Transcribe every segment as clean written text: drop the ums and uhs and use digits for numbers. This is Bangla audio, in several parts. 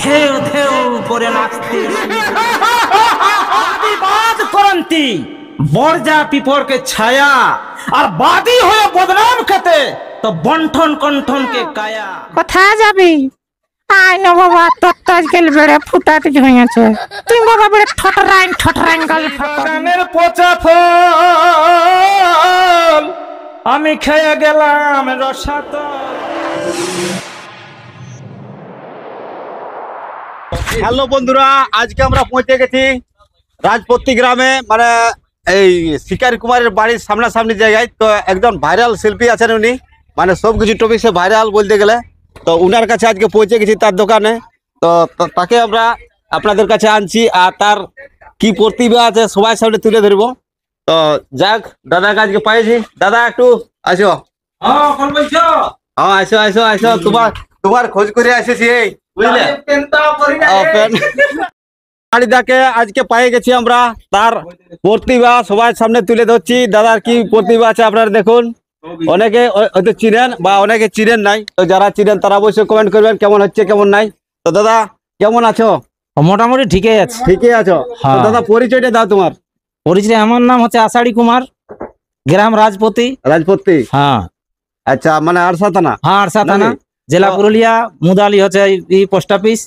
ঢেউ ঢেউ করে নাচতে বাদ করন্তি বর্জা পিপরকে ছায়া আর বাদী হয়ে বদনাম খেতে তো বন্ঠন কণ্ঠনকে কায়া। কোথায় যাবি? আয় না বাবা, তোর তো আজকাল বেড়ে ফুটাতে হয়েছে। তুই বাবা বেড়ে ঠটরাইন গল্প কানের পচা ফল আমি খেয়ে গেলাম রসাতল। হ্যালো বন্ধুরা, আজকে আমরা পৌঁছে গেছি রাজপত্তি গ্রামে, মানে এই শিকারি কুমারের বাড়ির সামনাসামনি জায়গায়। তো একজন ভাইরাল শিল্পী আছেন উনি, মানে সবকিছু টপিক্সে ভাইরাল বলতে গেলে। তো উনার কাছে আজকে পৌঁছে গেছি, তার দোকানে। তো তাকে আমরা আপনাদের কাছে আনছি, আর তার কি প্রতিভা আছে সবাই সামনে তুলে ধরবো। তো যাক, দাদাকে আজকে পাইছি। দাদা একটু আসো। হ্যাঁ আসো আসো আসো, তোমার খোঁজ করে এসেছি, এই বুঝলে। দাকে আজকে পেয়ে গেছি আমরা, তার প্রতিভা সবার সামনে তুলে ধরছি। দাদার কি প্রতিভা আছে আপনারা দেখুন। অনেকে হয়তো চিনেন বা অনেকে চিনেন নাই, তো যারা চিনেন তারা অবশ্যই কমেন্ট করবেন কেমন হচ্ছে কেমন নাই। তো দাদা কেমন আছো? মোটামুটি ঠিকই আছে। ঠিকই আছো? হ্যাঁ। দাদা পরিচয়টা দাও তোমার। পরিচয়, আমার নাম হচ্ছে আষাঢ়ী কুমার, গ্রাম রাজপতি। রাজপত্তি? হ্যাঁ। আচ্ছা, মানে আরসা থানা? হ্যাঁ, আরসা থানা, জেলা পুরুলিয়া। মুদালি হচ্ছে এই পোস্ট অফিস।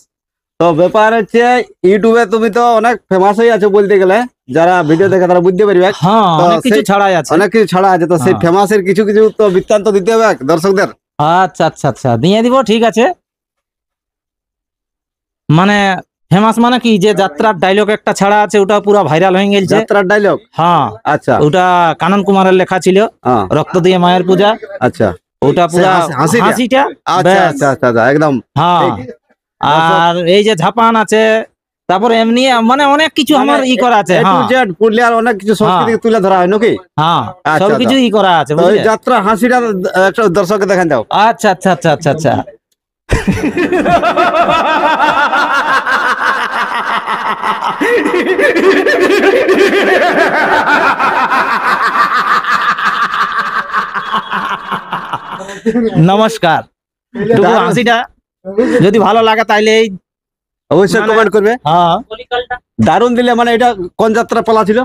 তো ব্যাপার হচ্ছে, ইউটিউবে তুমি তো অনেক ফেমাস হয়ে আছো বলতে গেলে, যারা ভিডিও দেখে তারা বুঝতে পারবে। হ্যাঁ, অনেক কিছু ছাড়াই আছে, অনেক কিছু ছাড়া আছে। তো সেই ফেমাসের কিছু কিছু তো বৃত্তান্ত দিতে হবে দর্শকদের। আচ্ছা আচ্ছা আচ্ছা, দিয়ে দিব, ঠিক আছে। মানে ফেমাস মানে কি, যে যাত্রার ডায়লগ একটা ছাড়া আছে, ওটা পুরো ভাইরাল হয়ে গেছে। যাত্রার ডায়লগ? হ্যাঁ। আচ্ছা, ওটা কানন কুমারের লেখা ছিল, রক্ত দিয়ে মায়ের পূজা। আচ্ছা, ওটা পুরো হাসিটা। আচ্ছা আচ্ছা আচ্ছা, একদম। হ্যাঁ। আর এই যে ঝাপান আছে, তারপরে এমনি মানে অনেক কিছু আমার ই করা আছে। পুরুলিয়ার অনেক কিছু সংস্কৃতি তুলে ধরা হয় নাকি? হ্যাঁ, সবকিছু ই করা আছে। যাত্রা হাসিটা একটা দর্শককে দেখান দাও। আচ্ছা আচ্ছা আচ্ছা আচ্ছা আচ্ছা। নমস্কার। হাসিটা যদি ভালো লাগে তাইলে অবশ্যই কমেন্ট করবে। হ্যাঁ, দারুণ দিলে। মানে এটা কোন যাত্রা পালা ছিল?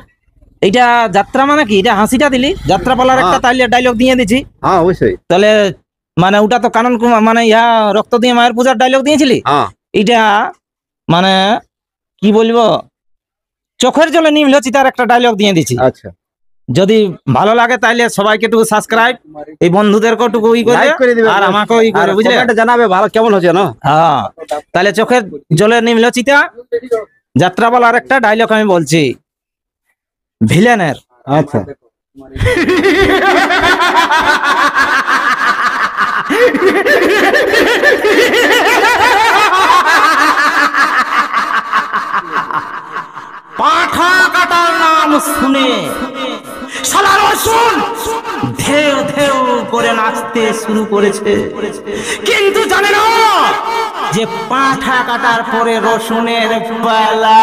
এইটা যাত্রা মানে কি, এটা হাসিটা দিলি, যাত্রা পালার একটা তাইলে ডায়লগ দিয়ে দিছি। হ্যাঁ অবশ্যই। তাহলে মানে ওটা তো কানন কুমার, মানে ইয়া রক্ত দিয়ে মায়ের পূজার ডায়লগ দিয়েছিলি। এটা মানে কি বলবো, চোখের জলে নিম লচিতার একটা ডায়লগ দিয়ে দিছি। আচ্ছা, যদি ভালো লাগে তাইলে সবাইকে একটু সাবস্ক্রাইব, এই বন্ধুদেরকে একটু ই করে দিবে, আর আমাকে ই করে, বুঝলে, জানাবে ভালো কেমন হচ্ছে না। হ্যাঁ, তাহলে চোখের জলে নিম লচিতা যাত্রা বলার একটা ডায়লগ আমি বলছি, ভিলেনের। আচ্ছা। পাঠা কাটার নাম শুনে শালা রসুন ঢেউ ঢেউ করে নাচতে শুরু করেছে, কিন্তু জানে না যে পাঠা কাটার পরে রসুনের পালা।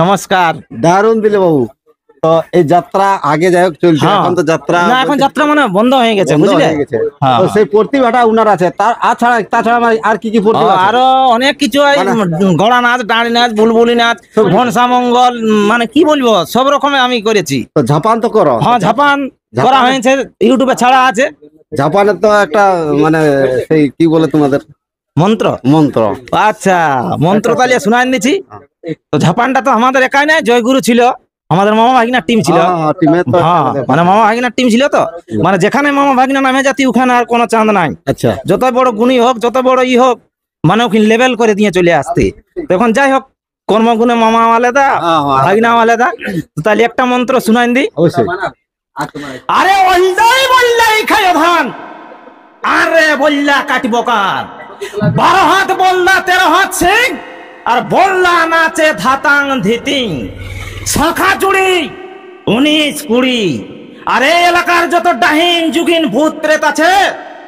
নমস্কার। দারুণ দিলে বাবু। তো এই যাত্রা আগে যাই হোক চলছে, এখন তো যাত্রা না, এখন যাত্রা মানে বন্ধ হয়ে গেছে, বুঝলে। তো সেই প্রতিভাটা উনার আছে, তাছাড়া আর কি কি প্রতিভা? আরো অনেক কিছু, গড়া নাচ, ডাঁড়ি নাচ, বুলবুলি নাচ, ঘনসা মঙ্গল, মানে কি বলবো, সব রকমের আমি করেছি। তো ঝাপান তো করো? হ্যাঁ, ঝাপান করা হয়েছে, ইউটিউবে ছাড়া আছে। ঝাপানের তো একটা মানে সেই কি বলে তোমাদের মন্ত্র। মন্ত্র? আচ্ছা, মন্ত্র তাহলে শুনাই দিচ্ছি। তো ঝাপানটা তো আমাদের একাই নাই, জয়গুরু ছিল, আমাদের মামা ভাগিনার টিম ছিল। মানে মামা ভাগিনার টিম ছিল, তো মানে যেখানে মামা ভাগিনা নামে যাতি ওখানে আর কোনো চাঁদ নাই। আচ্ছা, যত বড় গুণী হোক, যত বড় ই হোক, মানে ওখানে লেভেল করে দিয়ে চলে আসতে। তখন যাই হোক, কর্মগুণে মামা আলাদা, ভাগিনা আলাদা। তাহলে একটা মন্ত্র শুনাই দি। আরে বললাই বললাই খায় ধান, আরে বললা কাটিব কান, 12 হাত বললা 13 হাত সিং, আর বললা নাচে ধাতাং ধিতিং, শাখা চুড়ি 19-20। আর এই এলাকার যত ডাহিন যুগিন ভূত প্রেত আছে,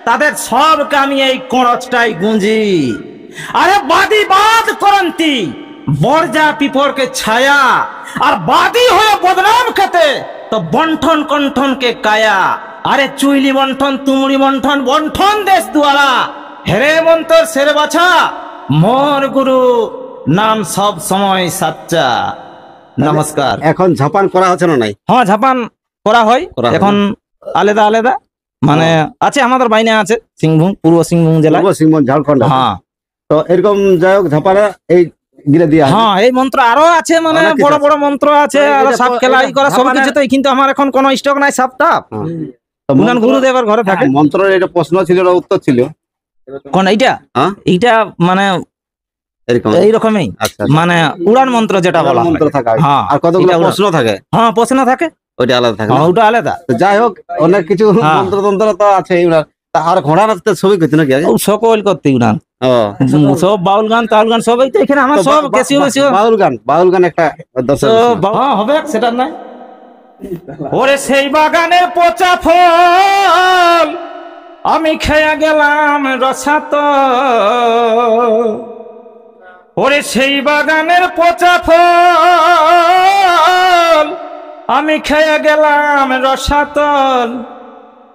তাদের সবকে আমি এই কোঁড়চটাই গুঁজি। আরে বাদি বাদ করন্তি বর্জা পিপরকে ছায়া আর বাদী হয়ে বদনাম খেতে তো বন্ঠন কণ্ঠনকে কায়া। আরে চুইলি বন্ঠন তুমড়ি বন্ঠন বন্ঠন দেশ দুয়ারা হেরে মন্তর সেরে বাছা মোর গুরু নাম সব সময় সাচ্চা। নমস্কার। এখন ঝাপান করা হচ্ছে না নাই? হ্যাঁ ঝাপান করা হয় এখন আলাদা আলাদা মানে আছে আমাদের বাইনে আছে সিংভূম পূর্ব সিংভূম জেলা পূর্ব সিংভূম ঝাড়খণ্ড। হ্যাঁ তো এরকম যাই হোক ঝাপারা এই গিলে দিয়া হয়। হ্যাঁ এই মন্ত্র আরো আছে মানে অনেক কিছু বড় আছে। বড় মন্ত্র আছে এটা আর তো- সাপ খেলা এটা ই করা সব ঝাপানের- কিছু তো কিন্তু আমার এখন কোনো স্টক নাই সাপটা হ্যাঁ। তো উনান গুরুদেবের ঘরে থাকে। মন্ত্রের এটা প্রশ্ন ছিল না উত্তর ছিল কোন এইটা হ্যাঁ? এইটা মানে এরকম। এইরকমই আচ্ছা মানে উড়ান মন্ত্র যেটা বলা হয়। মন্ত্র থাকে হ্যাঁ, আর কতগুলো এটা ওরা- প্রশ্ন থাকে হ্যাঁ প্রশ্ন থাকে ওইটা আলাদা থাকে হ্যাঁ, না? ওটা আলাদা তো যাই হোক অনেক কিছু হ্যাঁ। মন্ত্রতন্ত্র তো আছে এগুলা। তা আর ঘোড়া নাচতে ছবি করতে নাকি আগে? ও সকল করতে উড়ান ও সব বাউল গান তাউল গান সবই তো এখানে আমার তো সব বা- কেসিও বা- মেসিও বাউল গান একটা দর্শক হ্যাঁ হবে সেটা নাই। ওরে সেই বাগানের পচা ফল আমি খেয়ে গেলাম রসাত। ওরে সেই বাগানের পচা ফল আমি খেয়ে গেলাম রসাতল।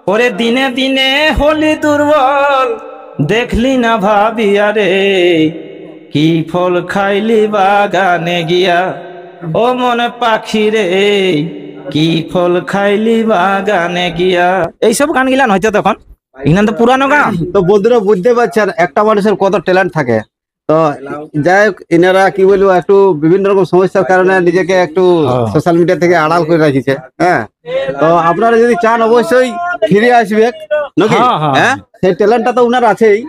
ওরে দিনে দিনে হলি দুর্বল দেখলি না ভাবিয়া রে কি ফল খাইলি বাগানে গিয়া ও মনে পাখি রে কি ফল খাইলি বাগানে গিয়া। এইসব গান গিলান হয়তো তখন এখানে তো পুরানো গান। তো বন্ধুরা বুঝতে পারছেন একটা মানুষের কত ট্যালেন্ট থাকে। তো যাই হোক এনারা কি বলবো একটু বিভিন্ন রকম সমস্যার কারণে নিজেকে একটু সোশ্যাল মিডিয়া থেকে আড়াল করে রাখিছে। হ্যাঁ তো আপনারা যদি চান অবশ্যই ফিরে আসবে নাকি? হ্যাঁ, হ্যাঁ। হ্যাঁ সেই ট্যালেন্টটা তো উনার আছেই।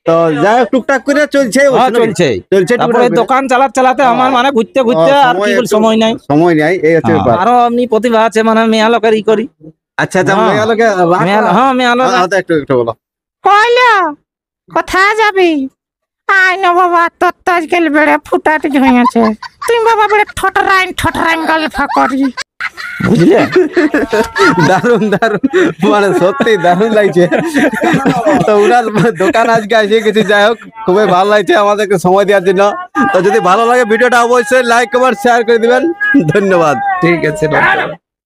তো যাই হোক টুকটাক করে চলছে হ্যাঁ, চলছে চলছে তারপরে টুকটাক করে। দোকান চালাতে আমার মানে ঘুরতে ঘুরতে আর কি বল সময় নাই। সময় নাই এই হচ্ছে ব্যাপার। আরো এমনি প্রতিভা আছে মানে মেয়া লোকের ই করি আচ্ছা আচ্ছা হ্যাঁ। মেয়া লোক একটু একটু বলো। কইল কোথায় যাবি? আয় না বাবা তোর তো আজকাল বেড়ে ফুটাতে হয়েছে। তুই বাবা বেড়ে ঠটরাইন গল্প করি। বুঝলে দারুন দারুন মানে সত্যি দারুন লাগছে। তো উনার দোকান আজকে এসে গেছি। যাই হোক খুবই ভালো লাগছে আমাদেরকে সময় দেওয়ার জন্য। তো যদি ভালো লাগে ভিডিওটা অবশ্যই লাইক কমেন্ট শেয়ার করে দিবেন। ধন্যবাদ। ঠিক আছে